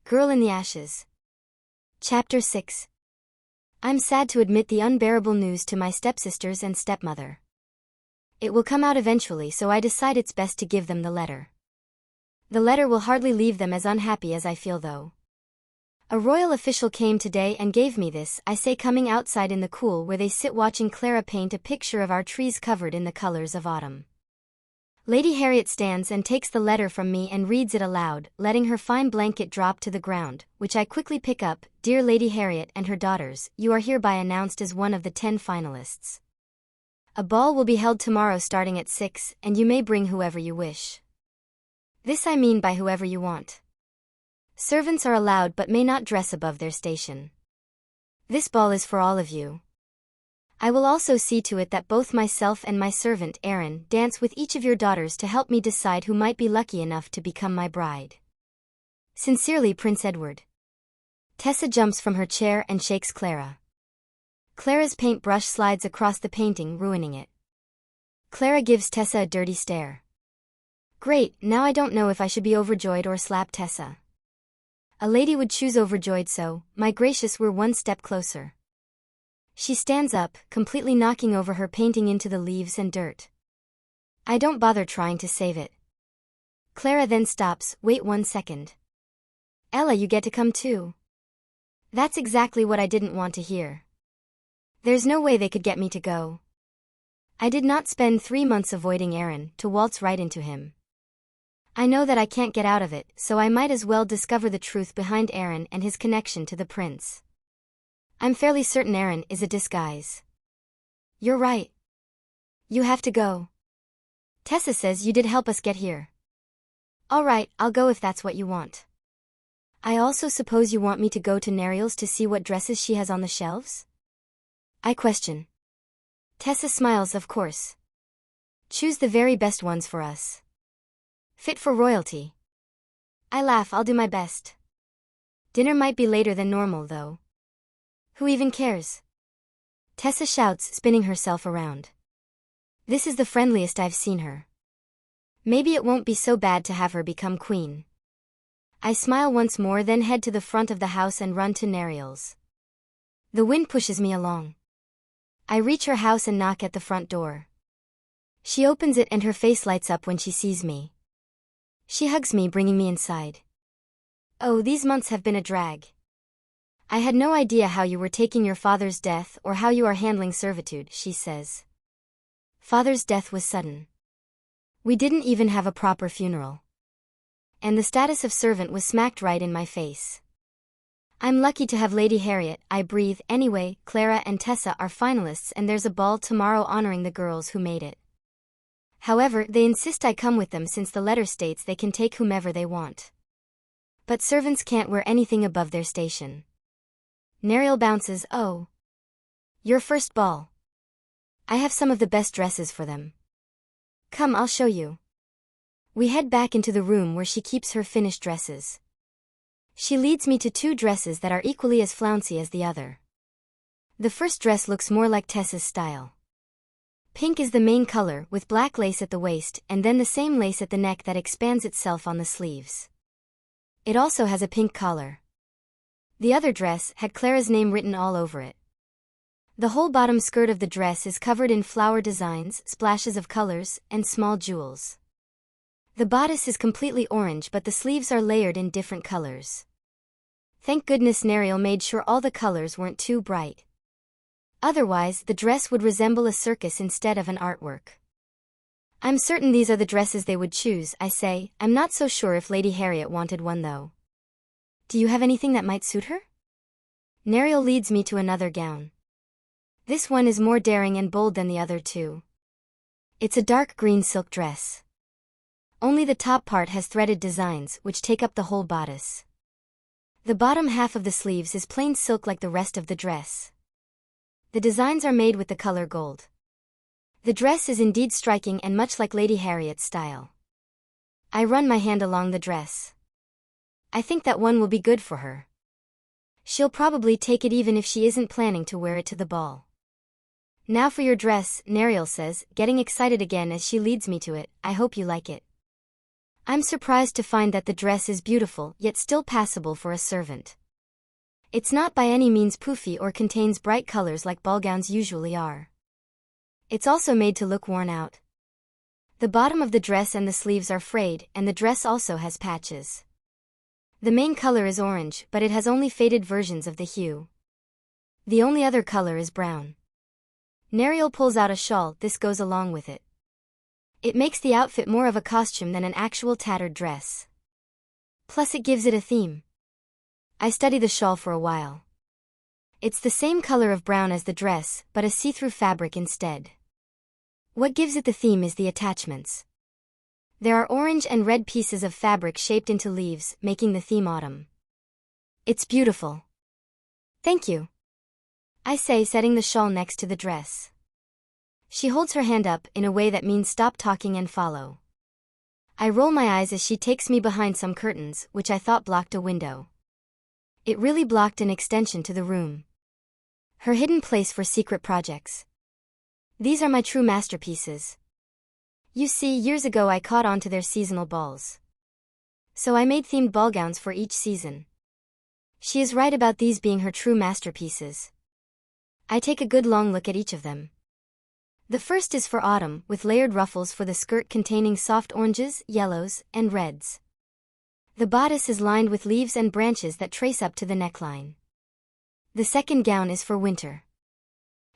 Girl in the Ashes. Chapter 6. I'm sad to admit the unbearable news to my stepsisters and stepmother. It will come out eventually, so I decide it's best to give them the letter. The letter will hardly leave them as unhappy as I feel, though. A royal official came today and gave me this, I say, coming outside in the cool where they sit watching Clara paint a picture of our trees covered in the colors of autumn. Lady Harriet stands and takes the letter from me and reads it aloud, letting her fine blanket drop to the ground, which I quickly pick up. Dear Lady Harriet and her daughters, you are hereby announced as one of the 10 finalists. A ball will be held tomorrow starting at 6, and you may bring whoever you wish. This I mean by whoever you want. Servants are allowed but may not dress above their station. This ball is for all of you. I will also see to it that both myself and my servant, Aaron, dance with each of your daughters to help me decide who might be lucky enough to become my bride. Sincerely, Prince Edward. Tessa jumps from her chair and shakes Clara. Clara's paintbrush slides across the painting, ruining it. Clara gives Tessa a dirty stare. Great, now I don't know if I should be overjoyed or slap Tessa. A lady would choose overjoyed, so, my gracious, we're one step closer. She stands up, completely knocking over her painting into the leaves and dirt. I don't bother trying to save it. Clara then stops. Wait 1 second. Ella, you get to come too. That's exactly what I didn't want to hear. There's no way they could get me to go. I did not spend 3 months avoiding Aaron, to waltz right into him. I know that I can't get out of it, so I might as well discover the truth behind Aaron and his connection to the prince. I'm fairly certain Aaron is a disguise. You're right. You have to go. Tessa says you did help us get here. All right, I'll go if that's what you want. I also suppose you want me to go to Neriel's to see what dresses she has on the shelves? I question. Tessa smiles. Of course. Choose the very best ones for us. Fit for royalty. I laugh. I'll do my best. Dinner might be later than normal, though. Who even cares? Tessa shouts, spinning herself around. This is the friendliest I've seen her. Maybe it won't be so bad to have her become queen. I smile once more, then head to the front of the house and run to Neriel's. The wind pushes me along. I reach her house and knock at the front door. She opens it and her face lights up when she sees me. She hugs me, bringing me inside. Oh, these months have been a drag. I had no idea how you were taking your father's death or how you are handling servitude, she says. Father's death was sudden. We didn't even have a proper funeral. And the status of servant was smacked right in my face. I'm lucky to have Lady Harriet, I breathe. Anyway, Clara and Tessa are finalists and there's a ball tomorrow honoring the girls who made it. However, they insist I come with them since the letter states they can take whomever they want. But servants can't wear anything above their station. Neriel bounces. Oh. Your first ball. I have some of the best dresses for them. Come, I'll show you. We head back into the room where she keeps her finished dresses. She leads me to 2 dresses that are equally as flouncy as the other. The first dress looks more like Tessa's style. Pink is the main color, with black lace at the waist, and then the same lace at the neck that expands itself on the sleeves. It also has a pink collar. The other dress had Clara's name written all over it. The whole bottom skirt of the dress is covered in flower designs, splashes of colors, and small jewels. The bodice is completely orange, but the sleeves are layered in different colors. Thank goodness Neriel made sure all the colors weren't too bright. Otherwise, the dress would resemble a circus instead of an artwork. I'm certain these are the dresses they would choose, I say. I'm not so sure if Lady Harriet wanted one, though. Do you have anything that might suit her? Neriel leads me to another gown. This one is more daring and bold than the other 2. It's a dark green silk dress. Only the top part has threaded designs, which take up the whole bodice. The bottom half of the sleeves is plain silk like the rest of the dress. The designs are made with the color gold. The dress is indeed striking and much like Lady Harriet's style. I run my hand along the dress. I think that one will be good for her. She'll probably take it even if she isn't planning to wear it to the ball. Now for your dress, Neriel says, getting excited again as she leads me to it. I hope you like it. I'm surprised to find that the dress is beautiful yet still passable for a servant. It's not by any means poofy or contains bright colors like ball gowns usually are. It's also made to look worn out. The bottom of the dress and the sleeves are frayed, and the dress also has patches. The main color is orange, but it has only faded versions of the hue. The only other color is brown. Neriel pulls out a shawl. This goes along with it. It makes the outfit more of a costume than an actual tattered dress. Plus it gives it a theme. I study the shawl for a while. It's the same color of brown as the dress, but a see-through fabric instead. What gives it the theme is the attachments. There are orange and red pieces of fabric shaped into leaves, making the theme autumn. It's beautiful. Thank you, I say, setting the shawl next to the dress. She holds her hand up in a way that means stop talking and follow. I roll my eyes as she takes me behind some curtains, which I thought blocked a window. It really blocked an extension to the room. Her hidden place for secret projects. These are my true masterpieces. You see, years ago I caught on to their seasonal balls. So I made themed ball gowns for each season. She is right about these being her true masterpieces. I take a good long look at each of them. The first is for autumn, with layered ruffles for the skirt containing soft oranges, yellows, and reds. The bodice is lined with leaves and branches that trace up to the neckline. The second gown is for winter.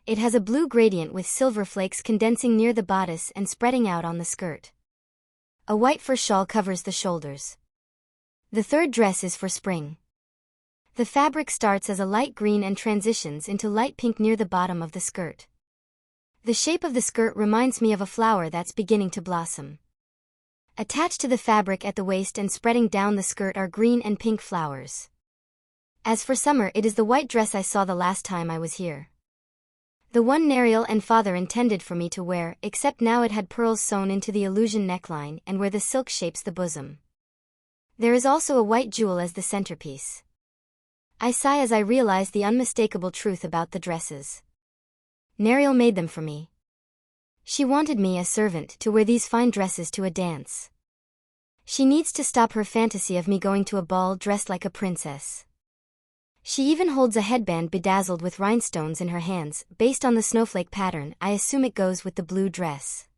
It has a blue gradient with silver flakes condensing near the bodice and spreading out on the skirt. A white fur shawl covers the shoulders. The third dress is for spring. The fabric starts as a light green and transitions into light pink near the bottom of the skirt. The shape of the skirt reminds me of a flower that's beginning to blossom. Attached to the fabric at the waist and spreading down the skirt are green and pink flowers. As for summer, it is the white dress I saw the last time I was here. The one Neriel and father intended for me to wear, except now it had pearls sewn into the illusion neckline and where the silk shapes the bosom. There is also a white jewel as the centerpiece. I sigh as I realize the unmistakable truth about the dresses. Neriel made them for me. She wanted me, a servant, to wear these fine dresses to a dance. She needs to stop her fantasy of me going to a ball dressed like a princess. She even holds a headband bedazzled with rhinestones in her hands, based on the snowflake pattern. I assume it goes with the blue dress.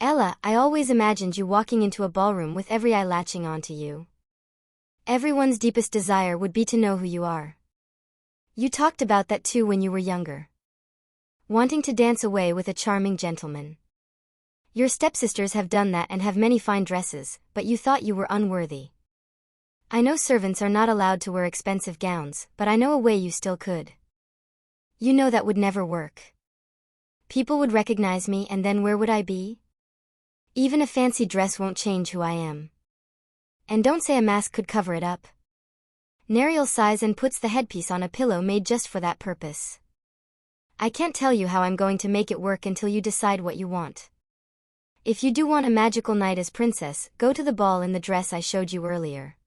Ella, I always imagined you walking into a ballroom with every eye latching onto you. Everyone's deepest desire would be to know who you are. You talked about that too when you were younger. Wanting to dance away with a charming gentleman. Your stepsisters have done that and have many fine dresses, but you thought you were unworthy. I know servants are not allowed to wear expensive gowns, but I know a way you still could. You know that would never work. People would recognize me, and then where would I be? Even a fancy dress won't change who I am. And don't say a mask could cover it up. Neriel sighs and puts the headpiece on a pillow made just for that purpose. I can't tell you how I'm going to make it work until you decide what you want. If you do want a magical night as princess, go to the ball in the dress I showed you earlier.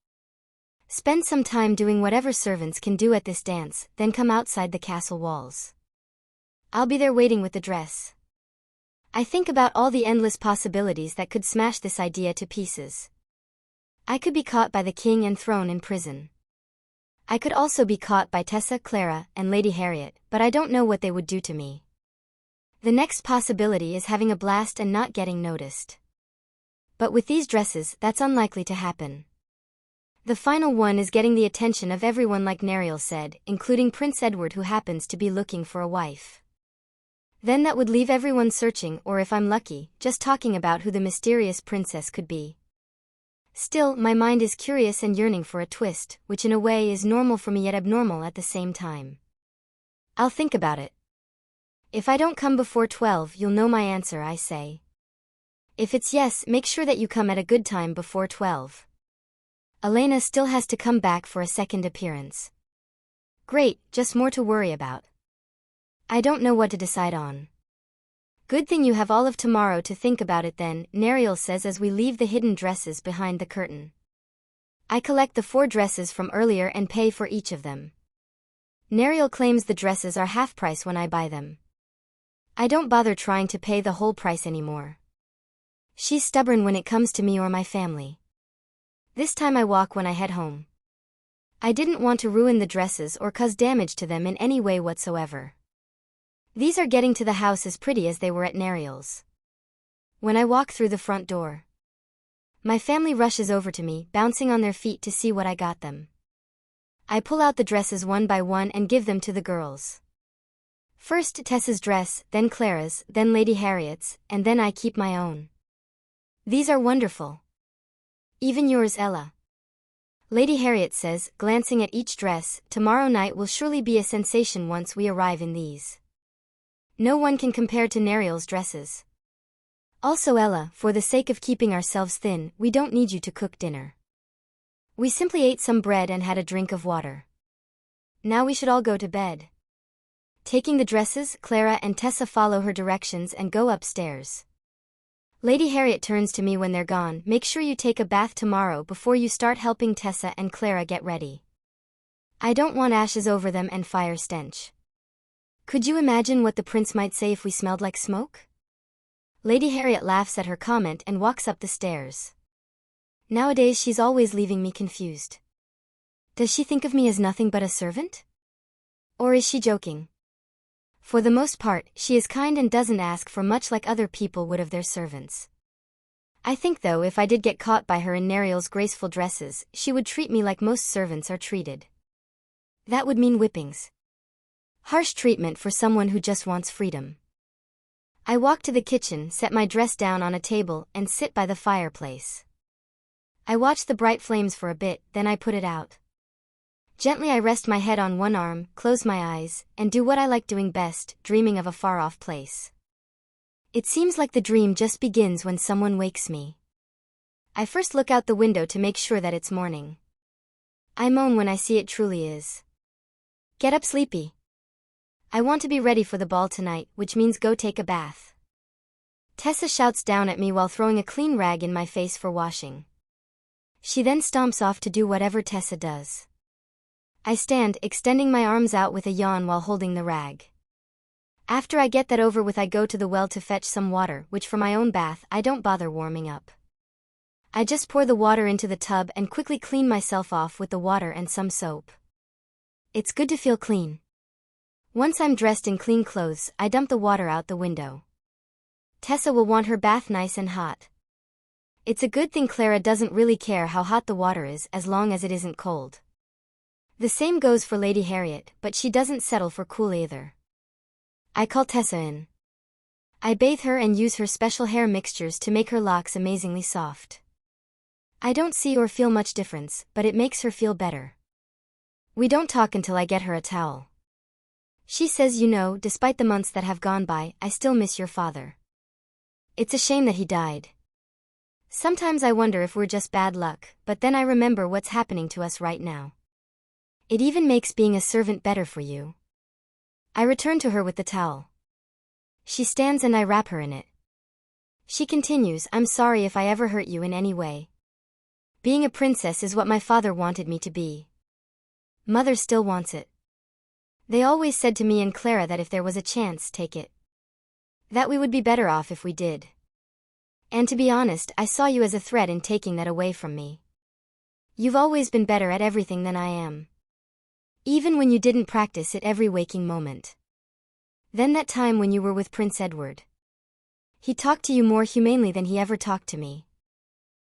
Spend some time doing whatever servants can do at this dance, then come outside the castle walls. I'll be there waiting with the dress. I think about all the endless possibilities that could smash this idea to pieces. I could be caught by the king and thrown in prison. I could also be caught by Tessa, Clara, and Lady Harriet, but I don't know what they would do to me. The next possibility is having a blast and not getting noticed. But with these dresses, that's unlikely to happen. The final one is getting the attention of everyone, like Neriel said, including Prince Edward, who happens to be looking for a wife. Then that would leave everyone searching, or if I'm lucky, just talking about who the mysterious princess could be. Still, my mind is curious and yearning for a twist, which in a way is normal for me yet abnormal at the same time. I'll think about it. If I don't come before 12, you'll know my answer, I say. If it's yes, make sure that you come at a good time before 12. Elena still has to come back for a second appearance. Great, just more to worry about. I don't know what to decide on. Good thing you have all of tomorrow to think about it then, Neriel says as we leave the hidden dresses behind the curtain. I collect the 4 dresses from earlier and pay for each of them. Neriel claims the dresses are half price when I buy them. I don't bother trying to pay the whole price anymore. She's stubborn when it comes to me or my family. This time I walk when I head home. I didn't want to ruin the dresses or cause damage to them in any way whatsoever. These are getting to the house as pretty as they were at Nariel's. When I walk through the front door, my family rushes over to me, bouncing on their feet to see what I got them. I pull out the dresses one by one and give them to the girls. First Tessa's dress, then Clara's, then Lady Harriet's, and then I keep my own. These are wonderful. Even yours, Ella. Lady Harriet says, glancing at each dress, tomorrow night will surely be a sensation once we arrive in these. No one can compare to Nariel's dresses. Also Ella, for the sake of keeping ourselves thin, we don't need you to cook dinner. We simply ate some bread and had a drink of water. Now we should all go to bed. Taking the dresses, Clara and Tessa follow her directions and go upstairs. Lady Harriet turns to me when they're gone, make sure you take a bath tomorrow before you start helping Tessa and Clara get ready. I don't want ashes over them and fire stench. Could you imagine what the prince might say if we smelled like smoke? Lady Harriet laughs at her comment and walks up the stairs. Nowadays she's always leaving me confused. Does she think of me as nothing but a servant? Or is she joking? For the most part, she is kind and doesn't ask for much like other people would of their servants. I think though if I did get caught by her in Nariel's graceful dresses, she would treat me like most servants are treated. That would mean whippings. Harsh treatment for someone who just wants freedom. I walk to the kitchen, set my dress down on a table, and sit by the fireplace. I watch the bright flames for a bit, then I put it out. Gently I rest my head on one arm, close my eyes, and do what I like doing best, dreaming of a far-off place. It seems like the dream just begins when someone wakes me. I first look out the window to make sure that it's morning. I moan when I see it truly is. Get up, sleepy. I want to be ready for the ball tonight, which means go take a bath. Tessa shouts down at me while throwing a clean rag in my face for washing. She then stomps off to do whatever Tessa does. I stand, extending my arms out with a yawn while holding the rag. After I get that over with, I go to the well to fetch some water, which for my own bath I don't bother warming up. I just pour the water into the tub and quickly clean myself off with the water and some soap. It's good to feel clean. Once I'm dressed in clean clothes, I dump the water out the window. Tessa will want her bath nice and hot. It's a good thing Clara doesn't really care how hot the water is as long as it isn't cold. The same goes for Lady Harriet, but she doesn't settle for cool either. I call Tessa in. I bathe her and use her special hair mixtures to make her locks amazingly soft. I don't see or feel much difference, but it makes her feel better. We don't talk until I get her a towel. She says, you know, despite the months that have gone by, I still miss your father. It's a shame that he died. Sometimes I wonder if we're just bad luck, but then I remember what's happening to us right now. It even makes being a servant better for you. I return to her with the towel. She stands and I wrap her in it. She continues, I'm sorry if I ever hurt you in any way. Being a princess is what my father wanted me to be. Mother still wants it. They always said to me and Clara that if there was a chance, take it. That we would be better off if we did. And to be honest, I saw you as a threat in taking that away from me. You've always been better at everything than I am. Even when you didn't practice it every waking moment. Then that time when you were with Prince Edward. He talked to you more humanely than he ever talked to me.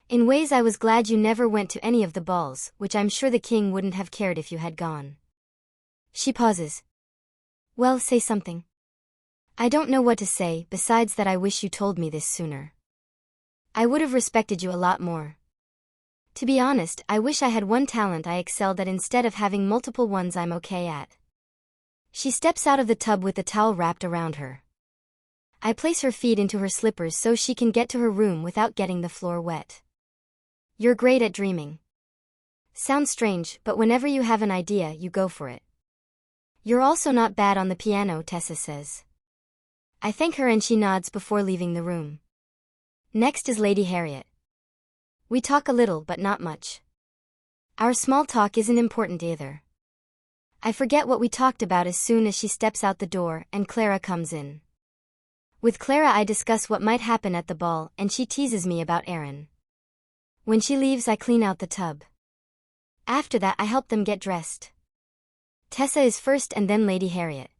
In ways I was glad you never went to any of the balls, which I'm sure the king wouldn't have cared if you had gone. She pauses. Well, say something. I don't know what to say, besides that I wish you told me this sooner. I would have respected you a lot more. To be honest, I wish I had one talent I excelled at instead of having multiple ones I'm okay at. She steps out of the tub with the towel wrapped around her. I place her feet into her slippers so she can get to her room without getting the floor wet. You're great at dreaming. Sounds strange, but whenever you have an idea, you go for it. You're also not bad on the piano, Tessa says. I thank her and she nods before leaving the room. Next is Lady Harriet. We talk a little but not much. Our small talk isn't important either. I forget what we talked about as soon as she steps out the door and Clara comes in. With Clara I discuss what might happen at the ball and she teases me about Aaron. When she leaves I clean out the tub. After that I help them get dressed. Tessa is first and then Lady Harriet.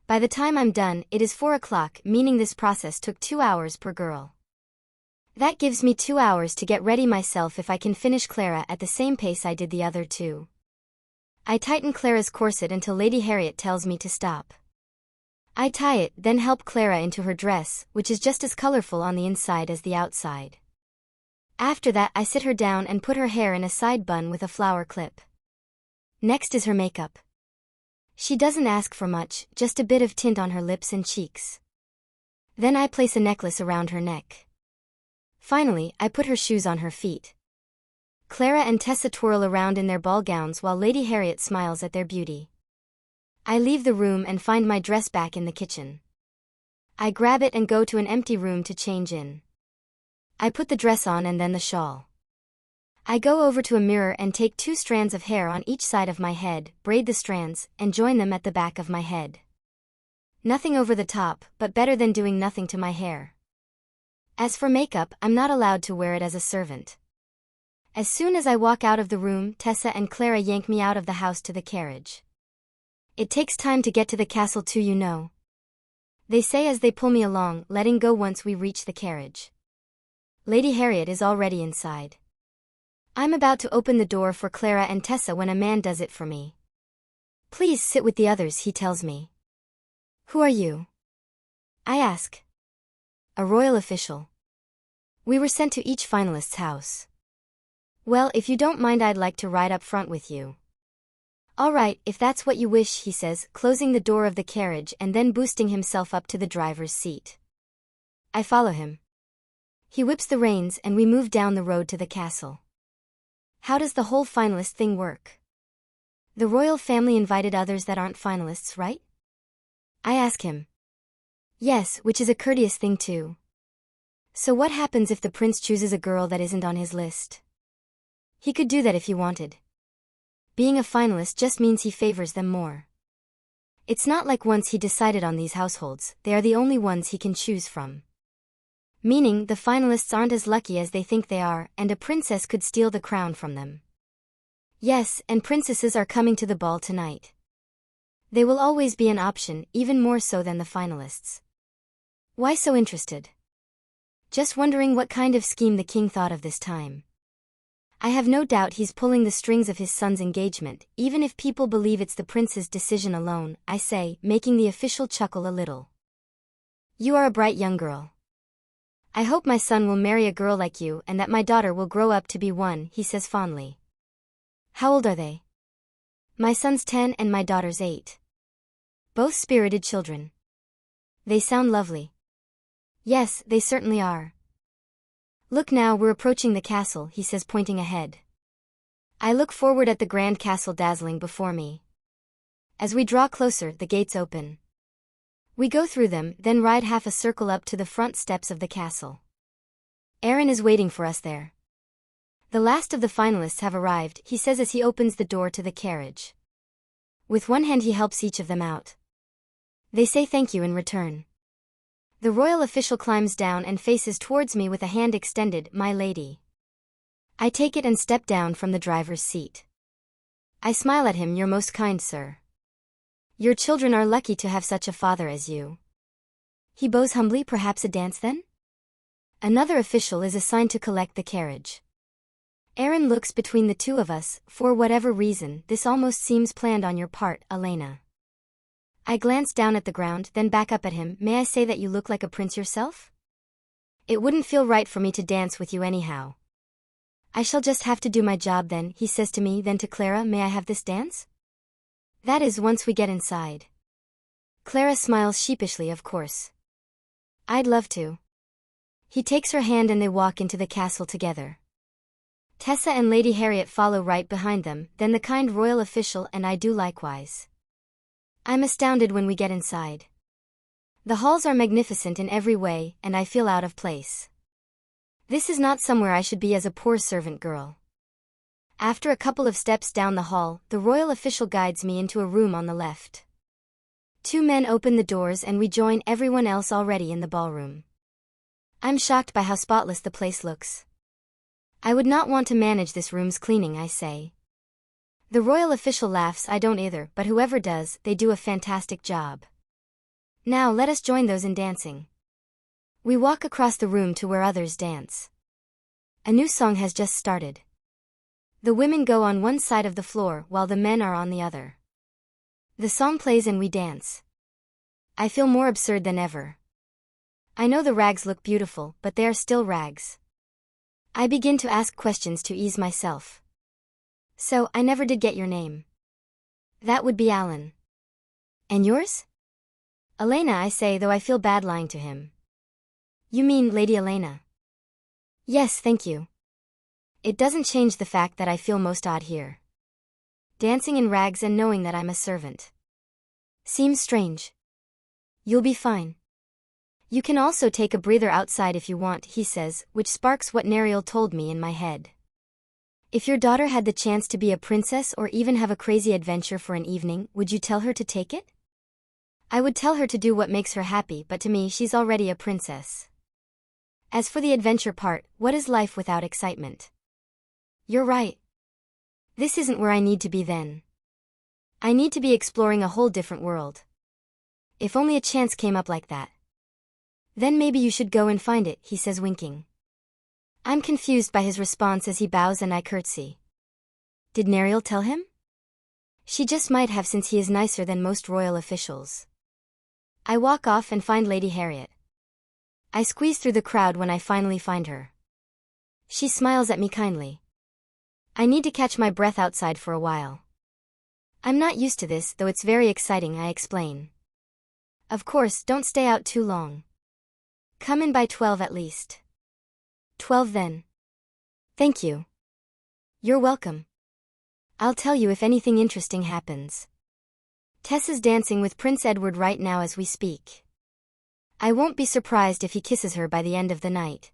By the time I'm done, it is 4 o'clock, meaning this process took 2 hours per girl. That gives me 2 hours to get ready myself if I can finish Clara at the same pace I did the other two. I tighten Clara's corset until Lady Harriet tells me to stop. I tie it, then help Clara into her dress, which is just as colorful on the inside as the outside. After that I sit her down and put her hair in a side bun with a flower clip. Next is her makeup. She doesn't ask for much, just a bit of tint on her lips and cheeks. Then I place a necklace around her neck. Finally, I put her shoes on her feet. Clara and Tessa twirl around in their ball gowns while Lady Harriet smiles at their beauty. I leave the room and find my dress back in the kitchen. I grab it and go to an empty room to change in. I put the dress on and then the shawl. I go over to a mirror and take 2 strands of hair on each side of my head, braid the strands, and join them at the back of my head. Nothing over the top, but better than doing nothing to my hair. As for makeup, I'm not allowed to wear it as a servant. As soon as I walk out of the room, Tessa and Clara yank me out of the house to the carriage. It takes time to get to the castle too, you know. They say as they pull me along, letting go once we reach the carriage. Lady Harriet is already inside. I'm about to open the door for Clara and Tessa when a man does it for me. Please sit with the others, he tells me. Who are you? I ask. A royal official. We were sent to each finalist's house. Well, if you don't mind, I'd like to ride up front with you. All right, if that's what you wish, he says, closing the door of the carriage and then boosting himself up to the driver's seat. I follow him. He whips the reins and we move down the road to the castle. How does the whole finalist thing work? The royal family invited others that aren't finalists, right? I ask him. Yes, which is a courteous thing too. So what happens if the prince chooses a girl that isn't on his list? He could do that if he wanted. Being a finalist just means he favors them more. It's not like once he decided on these households, they are the only ones he can choose from. Meaning, the finalists aren't as lucky as they think they are, and a princess could steal the crown from them. Yes, and princesses are coming to the ball tonight. They will always be an option, even more so than the finalists. Why so interested? Just wondering what kind of scheme the king thought of this time. I have no doubt he's pulling the strings of his son's engagement, even if people believe it's the prince's decision alone, I say, making the official chuckle a little. You are a bright young girl. I hope my son will marry a girl like you and that my daughter will grow up to be one, he says fondly. How old are they? My son's 10 and my daughter's 8. Both spirited children. They sound lovely. Yes, they certainly are. Look now, we're approaching the castle, he says, pointing ahead. I look forward at the grand castle dazzling before me. As we draw closer, the gates open. We go through them, then ride half a circle up to the front steps of the castle. Aaron is waiting for us there. The last of the finalists have arrived, he says as he opens the door to the carriage. With one hand he helps each of them out. They say thank you in return. The royal official climbs down and faces towards me with a hand extended, my lady. I take it and step down from the driver's seat. I smile at him, you're most kind, sir. Your children are lucky to have such a father as you. He bows humbly, perhaps a dance then? Another official is assigned to collect the carriage. Aaron looks between the two of us, for whatever reason, this almost seems planned on your part, Elena. I glance down at the ground, then back up at him, may I say that you look like a prince yourself? It wouldn't feel right for me to dance with you anyhow. I shall just have to do my job then, he says to me, then to Clara, may I have this dance? That is once we get inside. Clara smiles sheepishly, of course. I'd love to. He takes her hand and they walk into the castle together. Tessa and Lady Harriet follow right behind them, then the kind royal official and I do likewise. I'm astounded when we get inside. The halls are magnificent in every way, and I feel out of place. This is not somewhere I should be as a poor servant girl. After a couple of steps down the hall, the royal official guides me into a room on the left. Two men open the doors and we join everyone else already in the ballroom. I'm shocked by how spotless the place looks. I would not want to manage this room's cleaning, I say. The royal official laughs. I don't either, but whoever does, they do a fantastic job. Now let us join those in dancing. We walk across the room to where others dance. A new song has just started. The women go on one side of the floor while the men are on the other. The song plays and we dance. I feel more absurd than ever. I know the rags look beautiful, but they are still rags. I begin to ask questions to ease myself. So, I never did get your name. That would be Alan. And yours? Elena, I say, though I feel bad lying to him. You mean Lady Elena? Yes, thank you. It doesn't change the fact that I feel most odd here. Dancing in rags and knowing that I'm a servant. Seems strange. You'll be fine. You can also take a breather outside if you want, he says, which sparks what Neriel told me in my head. If your daughter had the chance to be a princess or even have a crazy adventure for an evening, would you tell her to take it? I would tell her to do what makes her happy, but to me she's already a princess. As for the adventure part, what is life without excitement? You're right. This isn't where I need to be then. I need to be exploring a whole different world. If only a chance came up like that. Then maybe you should go and find it, he says, winking. I'm confused by his response as he bows and I curtsy. Did Neriel tell him? She just might have, since he is nicer than most royal officials. I walk off and find Lady Harriet. I squeeze through the crowd when I finally find her. She smiles at me kindly. I need to catch my breath outside for a while. I'm not used to this, though it's very exciting, I explain. Of course, don't stay out too long. Come in by 12 at least. 12 then. Thank you. You're welcome. I'll tell you if anything interesting happens. Tess is dancing with Prince Edward right now as we speak. I won't be surprised if he kisses her by the end of the night.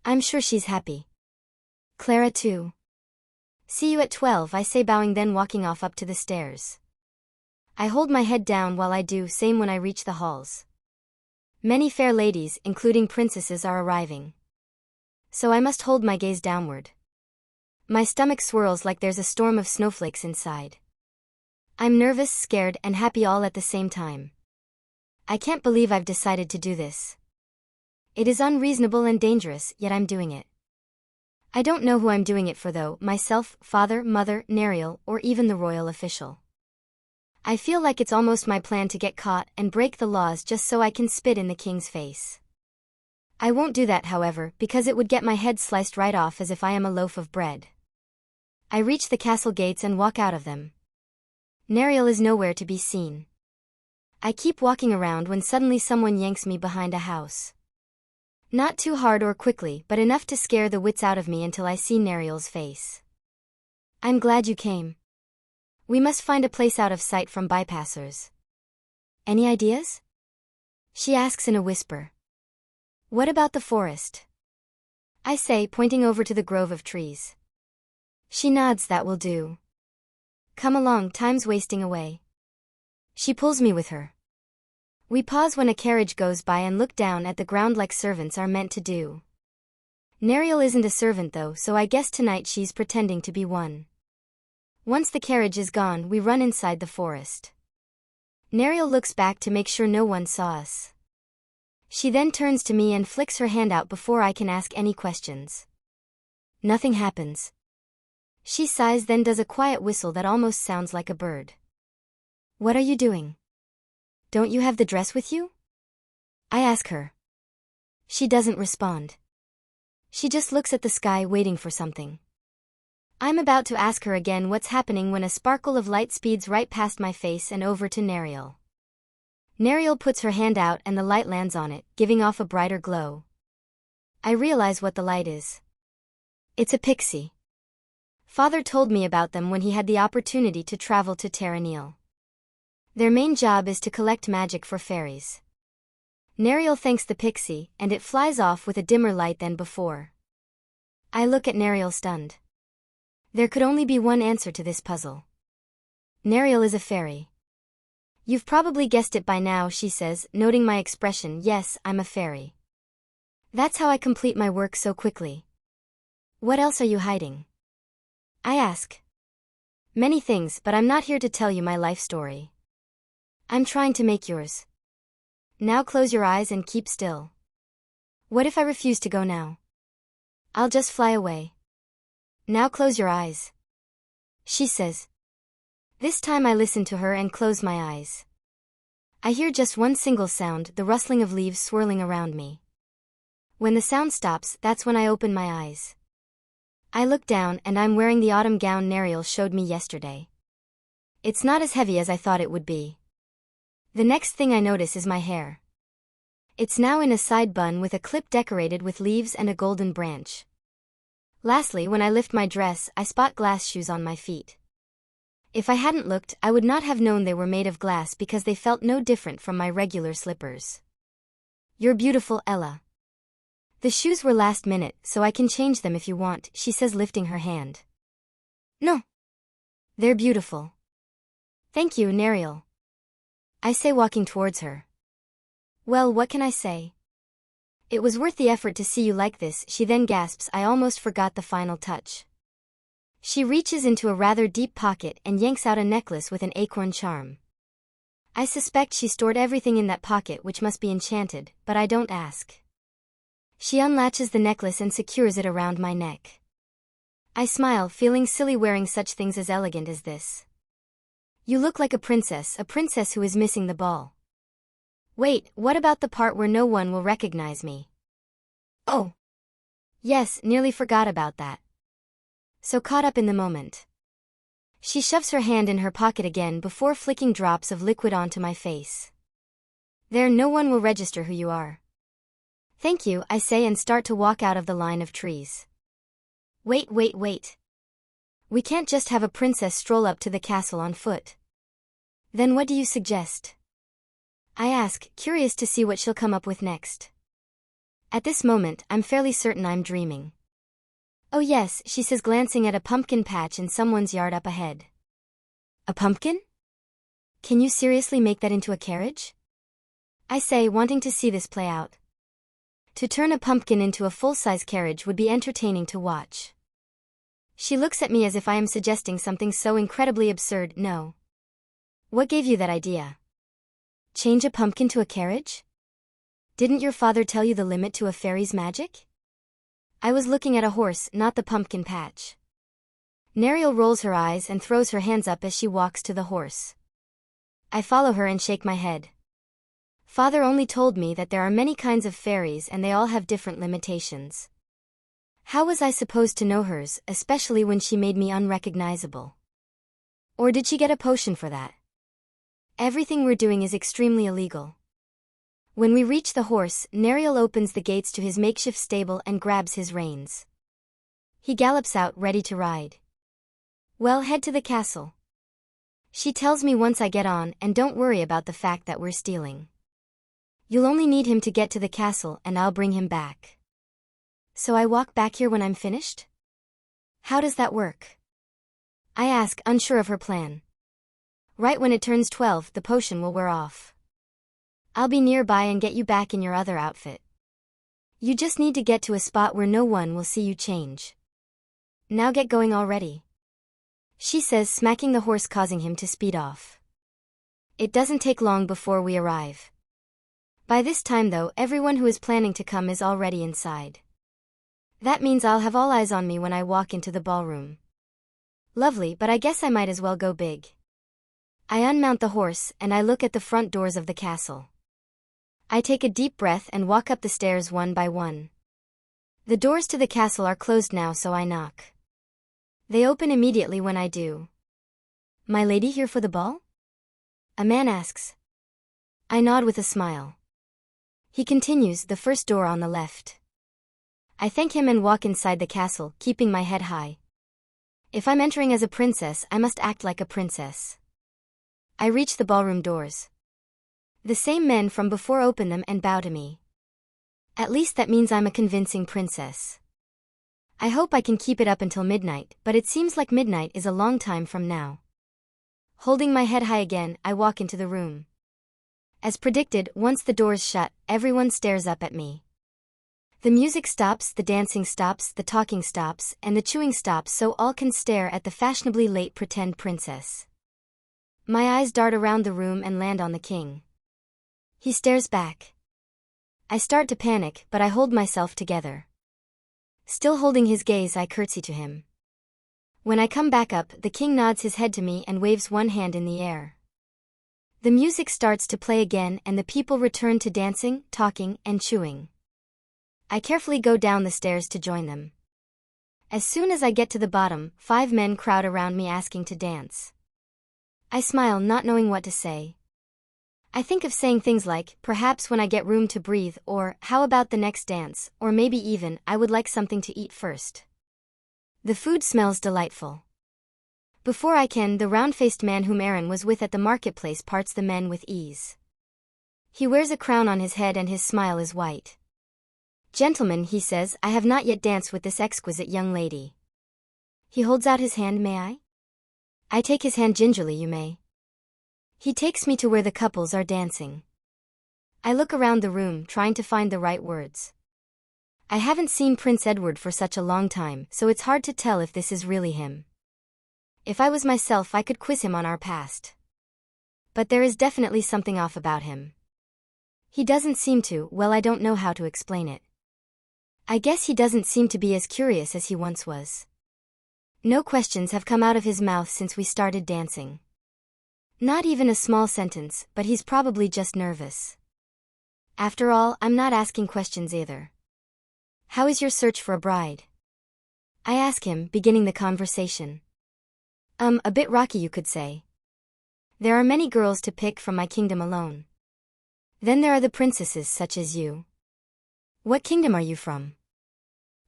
I'm sure she's happy. Clara too. See you at 12, I say, bowing, then walking off up to the stairs. I hold my head down while I do same when I reach the halls. Many fair ladies, including princesses, are arriving. So I must hold my gaze downward. My stomach swirls like there's a storm of snowflakes inside. I'm nervous, scared, and happy all at the same time. I can't believe I've decided to do this. It is unreasonable and dangerous, yet I'm doing it. I don't know who I'm doing it for though, myself, father, mother, Neriel, or even the royal official. I feel like it's almost my plan to get caught and break the laws just so I can spit in the king's face. I won't do that, however, because it would get my head sliced right off as if I am a loaf of bread. I reach the castle gates and walk out of them. Neriel is nowhere to be seen. I keep walking around when suddenly someone yanks me behind a house. Not too hard or quickly, but enough to scare the wits out of me until I see Neriel's face. I'm glad you came. We must find a place out of sight from bypassers. Any ideas? She asks in a whisper. What about the forest? I say, pointing over to the grove of trees. She nods. That will do. Come along, time's wasting away. She pulls me with her. We pause when a carriage goes by and look down at the ground like servants are meant to do. Neriel isn't a servant though, so I guess tonight she's pretending to be one. Once the carriage is gone, we run inside the forest. Neriel looks back to make sure no one saw us. She then turns to me and flicks her hand out before I can ask any questions. Nothing happens. She sighs, then does a quiet whistle that almost sounds like a bird. What are you doing? Don't you have the dress with you? I ask her. She doesn't respond. She just looks at the sky, waiting for something. I'm about to ask her again what's happening when a sparkle of light speeds right past my face and over to Neriel. Neriel puts her hand out and the light lands on it, giving off a brighter glow. I realize what the light is. It's a pixie. Father told me about them when he had the opportunity to travel to Terranil. Their main job is to collect magic for fairies. Neriel thanks the pixie, and it flies off with a dimmer light than before. I look at Neriel stunned. There could only be one answer to this puzzle. Neriel is a fairy. You've probably guessed it by now, she says, noting my expression. Yes, I'm a fairy. That's how I complete my work so quickly. What else are you hiding? I ask. Many things, but I'm not here to tell you my life story. I'm trying to make yours. Now close your eyes and keep still. What if I refuse to go now? I'll just fly away. Now close your eyes. She says. This time I listen to her and close my eyes. I hear just one single sound, the rustling of leaves swirling around me. When the sound stops, that's when I open my eyes. I look down and I'm wearing the autumn gown Nariel showed me yesterday. It's not as heavy as I thought it would be. The next thing I notice is my hair. It's now in a side bun with a clip decorated with leaves and a golden branch. Lastly, when I lift my dress, I spot glass shoes on my feet. If I hadn't looked, I would not have known they were made of glass because they felt no different from my regular slippers. You're beautiful, Ella. The shoes were last minute, so I can change them if you want, she says, lifting her hand. No. They're beautiful. Thank you, Nariel. I say, walking towards her. Well, what can I say? It was worth the effort to see you like this, she then gasps. I almost forgot the final touch. She reaches into a rather deep pocket and yanks out a necklace with an acorn charm. I suspect she stored everything in that pocket, which must be enchanted, but I don't ask. She unlatches the necklace and secures it around my neck. I smile, feeling silly wearing such things as elegant as this. You look like a princess who is missing the ball. Wait, what about the part where no one will recognize me? Oh. Yes, nearly forgot about that. So caught up in the moment. She shoves her hand in her pocket again before flicking drops of liquid onto my face. There, no one will register who you are. Thank you, I say and start to walk out of the line of trees. Wait. We can't just have a princess stroll up to the castle on foot. Then what do you suggest? I ask, curious to see what she'll come up with next. At this moment, I'm fairly certain I'm dreaming. Oh yes, she says, glancing at a pumpkin patch in someone's yard up ahead. A pumpkin? Can you seriously make that into a carriage? I say, wanting to see this play out. To turn a pumpkin into a full-size carriage would be entertaining to watch. She looks at me as if I am suggesting something so incredibly absurd. No. What gave you that idea? Change a pumpkin to a carriage? Didn't your father tell you the limit to a fairy's magic? I was looking at a horse, not the pumpkin patch. Nariel rolls her eyes and throws her hands up as she walks to the horse. I follow her and shake my head. Father only told me that there are many kinds of fairies and they all have different limitations. How was I supposed to know hers, especially when she made me unrecognizable? Or did she get a potion for that? Everything we're doing is extremely illegal. When we reach the horse, Nariel opens the gates to his makeshift stable and grabs his reins. He gallops out, ready to ride. Well, head to the castle. She tells me once I get on, and don't worry about the fact that we're stealing. You'll only need him to get to the castle and I'll bring him back. So I walk back here when I'm finished? How does that work? I ask, unsure of her plan. Right when it turns 12, the potion will wear off. I'll be nearby and get you back in your other outfit. You just need to get to a spot where no one will see you change. Now get going already. She says, smacking the horse, causing him to speed off. It doesn't take long before we arrive. By this time though, everyone who is planning to come is already inside. That means I'll have all eyes on me when I walk into the ballroom. Lovely, but I guess I might as well go big. I unmount the horse and I look at the front doors of the castle. I take a deep breath and walk up the stairs one by one. The doors to the castle are closed now, so I knock. They open immediately when I do. My lady here for the ball? A man asks. I nod with a smile. He continues, the first door on the left. I thank him and walk inside the castle, keeping my head high. If I'm entering as a princess, I must act like a princess. I reach the ballroom doors. The same men from before open them and bow to me. At least that means I'm a convincing princess. I hope I can keep it up until midnight, but it seems like midnight is a long time from now. Holding my head high again, I walk into the room. As predicted, once the doors shut, everyone stares up at me. The music stops, the dancing stops, the talking stops, and the chewing stops so all can stare at the fashionably late pretend princess. My eyes dart around the room and land on the king. He stares back. I start to panic, but I hold myself together. Still holding his gaze, I curtsy to him. When I come back up, the king nods his head to me and waves one hand in the air. The music starts to play again and the people return to dancing, talking, and chewing. I carefully go down the stairs to join them. As soon as I get to the bottom, 5 men crowd around me asking to dance. I smile, not knowing what to say. I think of saying things like, perhaps when I get room to breathe, or, how about the next dance, or maybe even, I would like something to eat first. The food smells delightful. Before I can, the round-faced man whom Aaron was with at the marketplace parts the men with ease. He wears a crown on his head and his smile is white. Gentlemen, he says, I have not yet danced with this exquisite young lady. He holds out his hand, may I? I take his hand gingerly, you may. He takes me to where the couples are dancing. I look around the room, trying to find the right words. I haven't seen Prince Edward for such a long time, so it's hard to tell if this is really him. If I was myself, I could quiz him on our past. But there is definitely something off about him. He doesn't seem to, well, I don't know how to explain it. I guess he doesn't seem to be as curious as he once was. No questions have come out of his mouth since we started dancing. Not even a small sentence, but he's probably just nervous. After all, I'm not asking questions either. How is your search for a bride? I ask him, beginning the conversation. A bit rocky, you could say. There are many girls to pick from my kingdom alone. Then there are the princesses such as you. What kingdom are you from?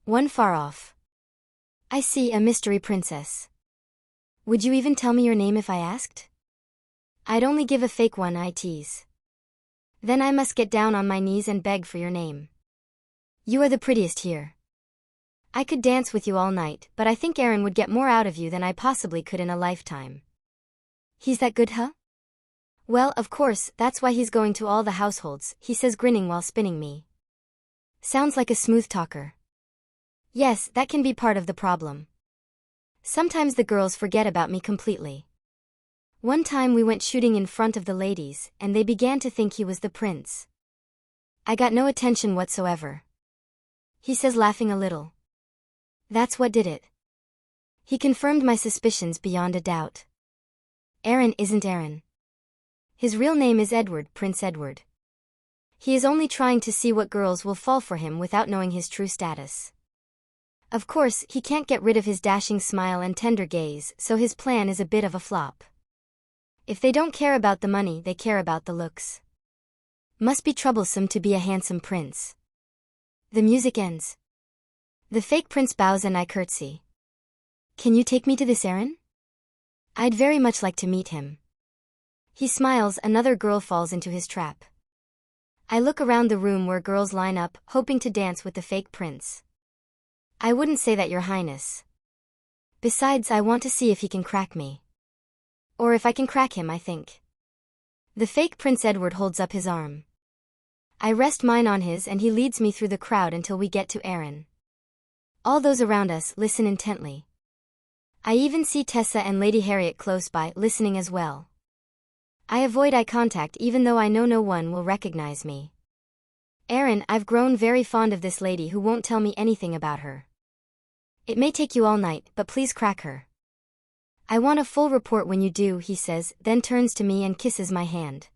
One far off. I see, a mystery princess. Would you even tell me your name if I asked? I'd only give a fake one, I tease. Then I must get down on my knees and beg for your name. You are the prettiest here. I could dance with you all night, but I think Aaron would get more out of you than I possibly could in a lifetime. He's that good, huh? Well, of course, that's why he's going to all the households, he says, grinning while spinning me. Sounds like a smooth talker. Yes, that can be part of the problem. Sometimes the girls forget about me completely. One time we went shooting in front of the ladies, and they began to think he was the prince. I got no attention whatsoever. He says, laughing a little. That's what did it. He confirmed my suspicions beyond a doubt. Aaron isn't Aaron. His real name is Edward, Prince Edward. He is only trying to see what girls will fall for him without knowing his true status. Of course, he can't get rid of his dashing smile and tender gaze, so his plan is a bit of a flop. If they don't care about the money, they care about the looks. Must be troublesome to be a handsome prince. The music ends. The fake prince bows and I curtsy. Can you take me to this Aaron? I'd very much like to meet him. He smiles, another girl falls into his trap. I look around the room where girls line up, hoping to dance with the fake prince. I wouldn't say that, Your Highness. Besides, I want to see if he can crack me. Or if I can crack him, I think. The fake Prince Edward holds up his arm. I rest mine on his and he leads me through the crowd until we get to Aaron. All those around us listen intently. I even see Tessa and Lady Harriet close by, listening as well. I avoid eye contact even though I know no one will recognize me. Aaron, I've grown very fond of this lady who won't tell me anything about her. It may take you all night, but please crack her. I want a full report when you do, he says, then turns to me and kisses my hand.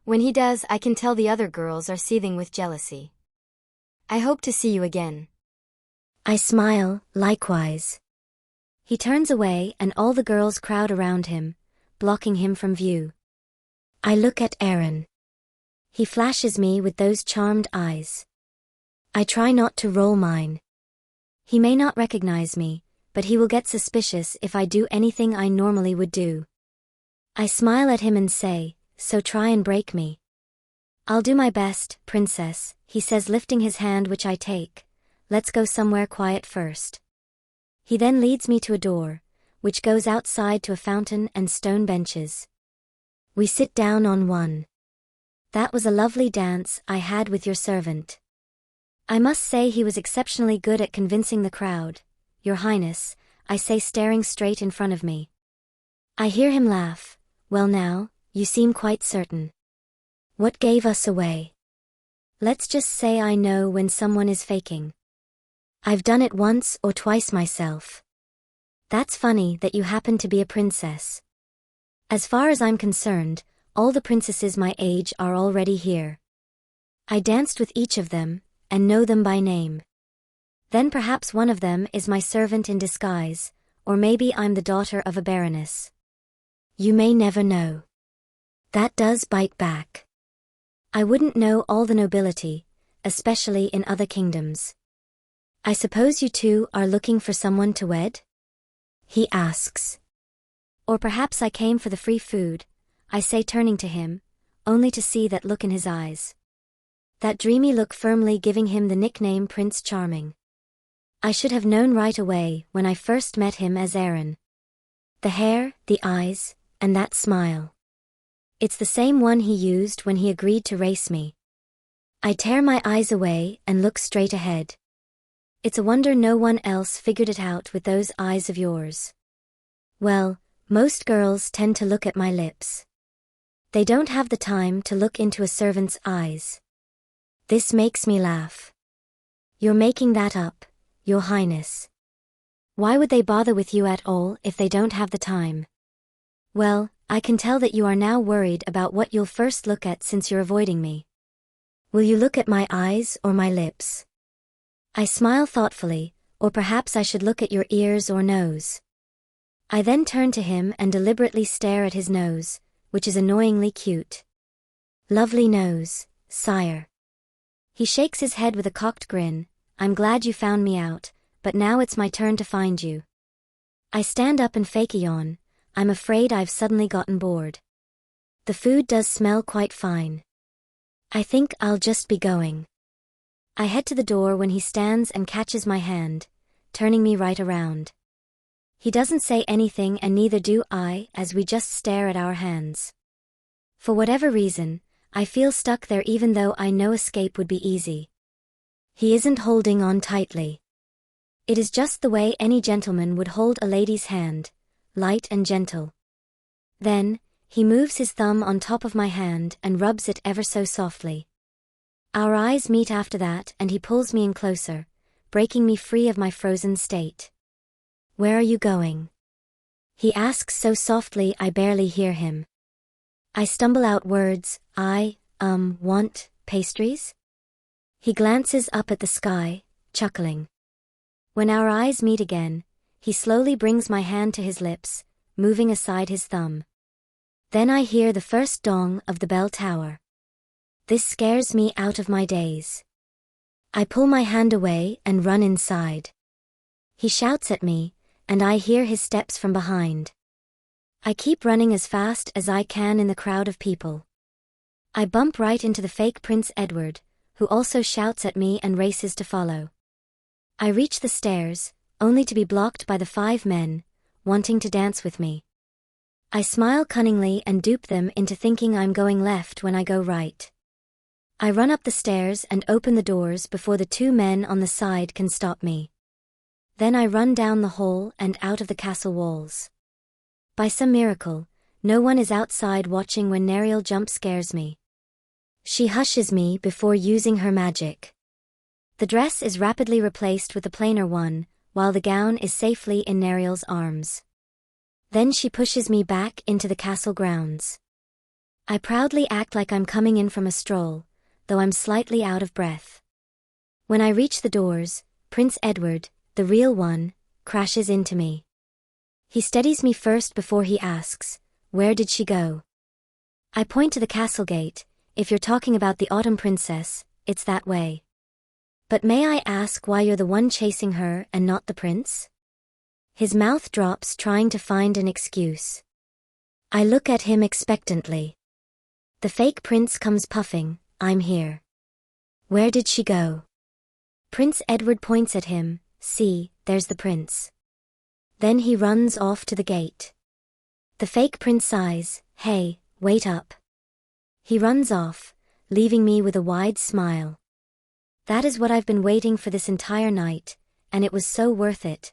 When he does, I can tell the other girls are seething with jealousy. I hope to see you again. I smile, likewise. He turns away and all the girls crowd around him, blocking him from view. I look at Aaron. He flashes me with those charmed eyes. I try not to roll mine. He may not recognize me, but he will get suspicious if I do anything I normally would do. I smile at him and say, so try and break me. I'll do my best, princess, he says, lifting his hand, which I take. Let's go somewhere quiet first. He then leads me to a door, which goes outside to a fountain and stone benches. We sit down on one. That was a lovely dance I had with your servant. I must say he was exceptionally good at convincing the crowd, Your Highness, I say, staring straight in front of me. I hear him laugh. Well now, you seem quite certain. What gave us away? Let's just say I know when someone is faking. I've done it once or twice myself. That's funny that you happen to be a princess. As far as I'm concerned, all the princesses my age are already here. I danced with each of them, and know them by name. Then perhaps one of them is my servant in disguise, or maybe I'm the daughter of a baroness. You may never know. That does bite back. I wouldn't know all the nobility, especially in other kingdoms. I suppose you two are looking for someone to wed? He asks. Or perhaps I came for the free food, I say, turning to him, only to see that look in his eyes. That dreamy look firmly giving him the nickname Prince Charming. I should have known right away when I first met him as Aaron. The hair, the eyes, and that smile. It's the same one he used when he agreed to race me. I tear my eyes away and look straight ahead. It's a wonder no one else figured it out with those eyes of yours. Well, most girls tend to look at my lips. They don't have the time to look into a servant's eyes. This makes me laugh. You're making that up, Your Highness. Why would they bother with you at all if they don't have the time? Well, I can tell that you are now worried about what you'll first look at since you're avoiding me. Will you look at my eyes or my lips? I smile thoughtfully, or perhaps I should look at your ears or nose. I then turn to him and deliberately stare at his nose, which is annoyingly cute. Lovely nose, sire. He shakes his head with a cocked grin. I'm glad you found me out, but now it's my turn to find you. I stand up and fake a yawn. I'm afraid I've suddenly gotten bored. The food does smell quite fine. I think I'll just be going. I head to the door when he stands and catches my hand, turning me right around. He doesn't say anything and neither do I as we just stare at our hands. For whatever reason, I feel stuck there even though I know escape would be easy. He isn't holding on tightly. It is just the way any gentleman would hold a lady's hand, light and gentle. Then, he moves his thumb on top of my hand and rubs it ever so softly. Our eyes meet after that and he pulls me in closer, breaking me free of my frozen state. Where are you going? He asks so softly I barely hear him. I stumble out words, I want pastries? He glances up at the sky, chuckling. When our eyes meet again, he slowly brings my hand to his lips, moving aside his thumb. Then I hear the first dong of the bell tower. This scares me out of my daze. I pull my hand away and run inside. He shouts at me, and I hear his steps from behind. I keep running as fast as I can in the crowd of people. I bump right into the fake Prince Edward, who also shouts at me and races to follow. I reach the stairs, only to be blocked by the 5 men, wanting to dance with me. I smile cunningly and dupe them into thinking I'm going left when I go right. I run up the stairs and open the doors before the 2 men on the side can stop me. Then I run down the hall and out of the castle walls. By some miracle, no one is outside watching when Neriel jump scares me. She hushes me before using her magic. The dress is rapidly replaced with a plainer one, while the gown is safely in Neriel's arms. Then she pushes me back into the castle grounds. I proudly act like I'm coming in from a stroll, though I'm slightly out of breath. When I reach the doors, Prince Edward, the real one, crashes into me. He steadies me first before he asks, "Where did she go?" I point to the castle gate. If you're talking about the Autumn Princess, it's that way. But may I ask why you're the one chasing her and not the prince? His mouth drops trying to find an excuse. I look at him expectantly. The fake prince comes puffing, "I'm here." "Where did she go?" Prince Edward points at him, "See, there's the prince." Then he runs off to the gate. The fake prince sighs, "Hey, wait up." He runs off, leaving me with a wide smile. That is what I've been waiting for this entire night, and it was so worth it.